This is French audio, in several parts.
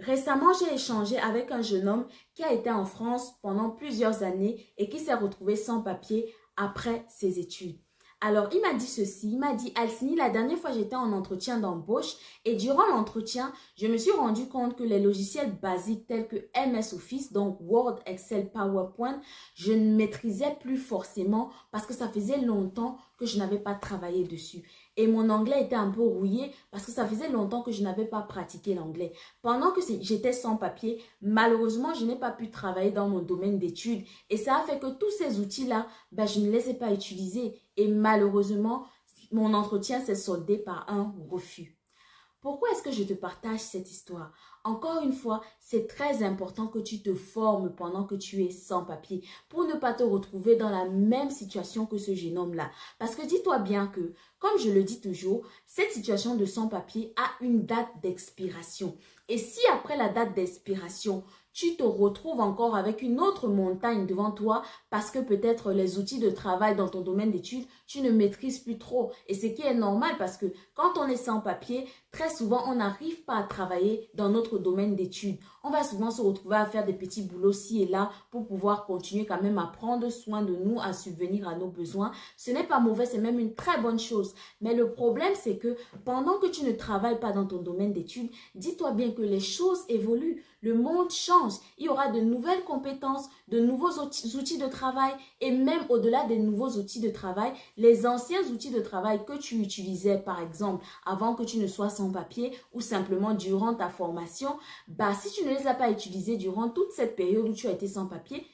Récemment, j'ai échangé avec un jeune homme qui a été en France pendant plusieurs années et qui s'est retrouvé sans papier après ses études. Alors, il m'a dit ceci, il m'a dit, Alcini, la dernière fois j'étais en entretien d'embauche et durant l'entretien, je me suis rendu compte que les logiciels basiques tels que MS Office, donc Word, Excel, PowerPoint, je ne maîtrisais plus forcément parce que ça faisait longtemps que je n'avais pas travaillé dessus. Et mon anglais était un peu rouillé parce que ça faisait longtemps que je n'avais pas pratiqué l'anglais. Pendant que j'étais sans papier, malheureusement, je n'ai pas pu travailler dans mon domaine d'études. Et ça a fait que tous ces outils-là, je ne les ai pas utilisés. Et malheureusement, mon entretien s'est soldé par un refus. Pourquoi est-ce que je te partage cette histoire? Encore une fois, c'est très important que tu te formes pendant que tu es sans papier pour ne pas te retrouver dans la même situation que ce jeune homme-là. Parce que dis-toi bien que, comme je le dis toujours, cette situation de sans papier a une date d'expiration. Et si après la date d'expiration, tu te retrouves encore avec une autre montagne devant toi parce que peut-être les outils de travail dans ton domaine d'études, tu ne maîtrises plus trop. Et ce qui est normal parce que quand on est sans papier, très souvent, on n'arrive pas à travailler dans notre domaine d'études. On va souvent se retrouver à faire des petits boulots ci et là pour pouvoir continuer quand même à prendre soin de nous, à subvenir à nos besoins. Ce n'est pas mauvais, c'est même une très bonne chose. Mais le problème, c'est que pendant que tu ne travailles pas dans ton domaine d'études, dis-toi bien que les choses évoluent. Le monde change. Il y aura de nouvelles compétences, de nouveaux outils de travail et même au-delà des nouveaux outils de travail, les anciens outils de travail que tu utilisais par exemple avant que tu ne sois sans papier ou simplement durant ta formation, si tu ne les as pas utilisés durant toute cette période où tu as été sans papier,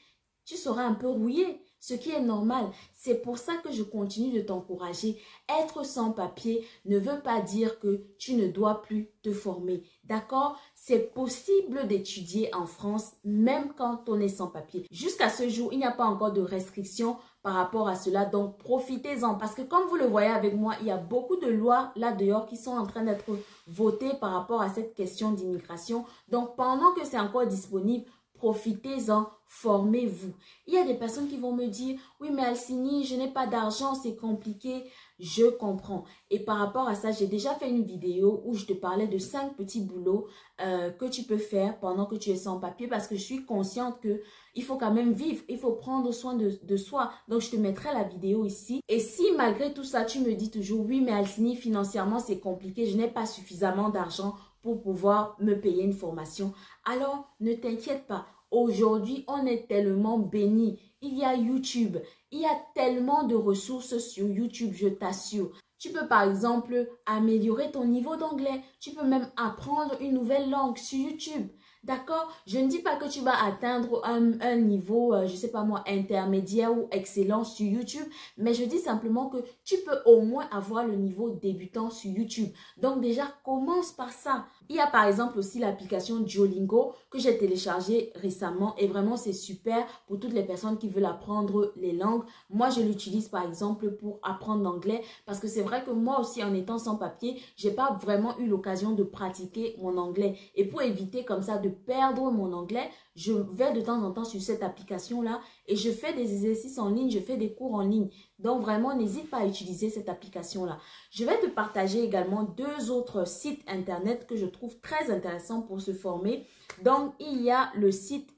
tu seras un peu rouillé. Ce qui est normal, c'est pour ça que je continue de t'encourager. Être sans papier ne veut pas dire que tu ne dois plus te former. D'accord? C'est possible d'étudier en France même quand on est sans papier. Jusqu'à ce jour, il n'y a pas encore de restrictions par rapport à cela. Donc, profitez-en parce que comme vous le voyez avec moi, il y a beaucoup de lois là dehors qui sont en train d'être votées par rapport à cette question d'immigration. Donc, pendant que c'est encore disponible, profitez-en, formez-vous. Il y a des personnes qui vont me dire, oui mais Alcini, je n'ai pas d'argent, c'est compliqué. Je comprends. Et par rapport à ça, j'ai déjà fait une vidéo où je te parlais de 5 petits boulots que tu peux faire pendant que tu es sans papier parce que je suis consciente que il faut quand même vivre, il faut prendre soin de soi. Donc, je te mettrai la vidéo ici. Et si malgré tout ça, tu me dis toujours, oui mais Alcini, financièrement, c'est compliqué, je n'ai pas suffisamment d'argent pour pouvoir me payer une formation, alors ne t'inquiète pas. Aujourd'hui, on est tellement béni. Il y a YouTube. Il y a tellement de ressources sur YouTube, je t'assure. Tu peux par exemple améliorer ton niveau d'anglais. Tu peux même apprendre une nouvelle langue sur YouTube. D'accord? Je ne dis pas que tu vas atteindre un niveau, je ne sais pas moi, intermédiaire ou excellent sur YouTube, mais je dis simplement que tu peux au moins avoir le niveau débutant sur YouTube. Donc déjà, commence par ça. Il y a par exemple aussi l'application Duolingo que j'ai téléchargée récemment et vraiment c'est super pour toutes les personnes qui veulent apprendre les langues. Moi, je l'utilise par exemple pour apprendre l'anglais parce que c'est vrai que moi aussi en étant sans papier, j'ai pas vraiment eu l'occasion de pratiquer mon anglais. Et pour éviter comme ça de perdre mon anglais, je vais de temps en temps sur cette application-là et je fais des exercices en ligne, je fais des cours en ligne. Donc vraiment, n'hésite pas à utiliser cette application-là. Je vais te partager également 2 autres sites internet que je trouve très intéressants pour se former. Donc, il y a le site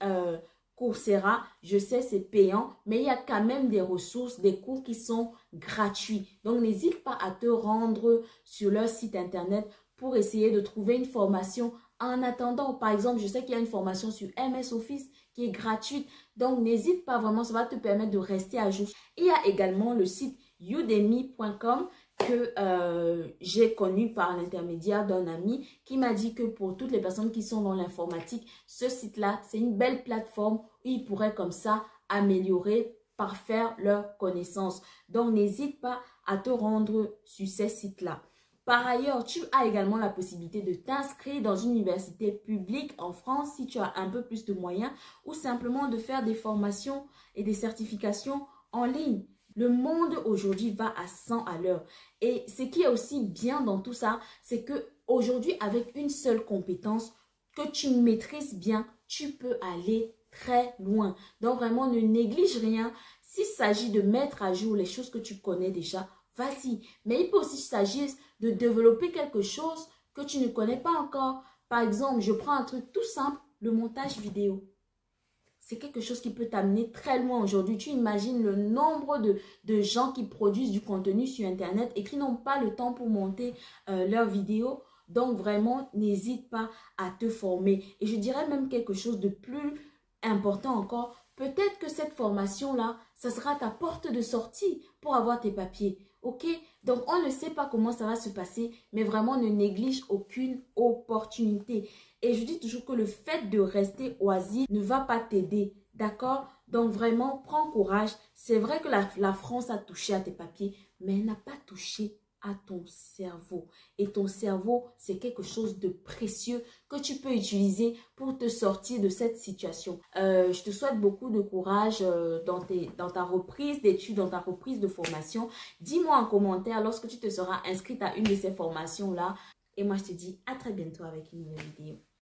Coursera. Je sais, c'est payant, mais il y a quand même des ressources, des cours qui sont gratuits. Donc, n'hésite pas à te rendre sur leur site internet pour essayer de trouver une formation en attendant. Par exemple, je sais qu'il y a une formation sur MS Office qui est gratuite. Donc, n'hésite pas vraiment, ça va te permettre de rester à jour. Il y a également le site udemy.com que j'ai connu par l'intermédiaire d'un ami qui m'a dit que pour toutes les personnes qui sont dans l'informatique, ce site-là, c'est une belle plateforme où ils pourraient comme ça améliorer, parfaire leurs connaissances. Donc, n'hésite pas à te rendre sur ces sites-là. Par ailleurs, tu as également la possibilité de t'inscrire dans une université publique en France si tu as un peu plus de moyens ou simplement de faire des formations et des certifications en ligne. Le monde aujourd'hui va à 100 à l'heure. Et ce qui est aussi bien dans tout ça, c'est que aujourd'hui, avec une seule compétence que tu maîtrises bien, tu peux aller très loin. Donc vraiment, ne néglige rien. S'il s'agit de mettre à jour les choses que tu connais déjà, vas-y. Mais il peut aussi s'agir de développer quelque chose que tu ne connais pas encore. Par exemple, je prends un truc tout simple, le montage vidéo. C'est quelque chose qui peut t'amener très loin aujourd'hui. Tu imagines le nombre de gens qui produisent du contenu sur Internet et qui n'ont pas le temps pour monter leurs vidéos. Donc, vraiment, n'hésite pas à te former. Et je dirais même quelque chose de plus important encore. Peut-être que cette formation-là, ça sera ta porte de sortie pour avoir tes papiers. Ok? Donc, on ne sait pas comment ça va se passer, mais vraiment, ne néglige aucune opportunité. Et je dis toujours que le fait de rester oisif ne va pas t'aider. D'accord? Donc, vraiment, prends courage. C'est vrai que la France a touché à tes papiers, mais elle n'a pas touché à ton cerveau. Et ton cerveau, c'est quelque chose de précieux que tu peux utiliser pour te sortir de cette situation. Je te souhaite beaucoup de courage dans ta reprise d'études, dans ta reprise de formation. Dis-moi en commentaire lorsque tu te seras inscrite à une de ces formations-là. Et moi, je te dis à très bientôt avec une nouvelle vidéo.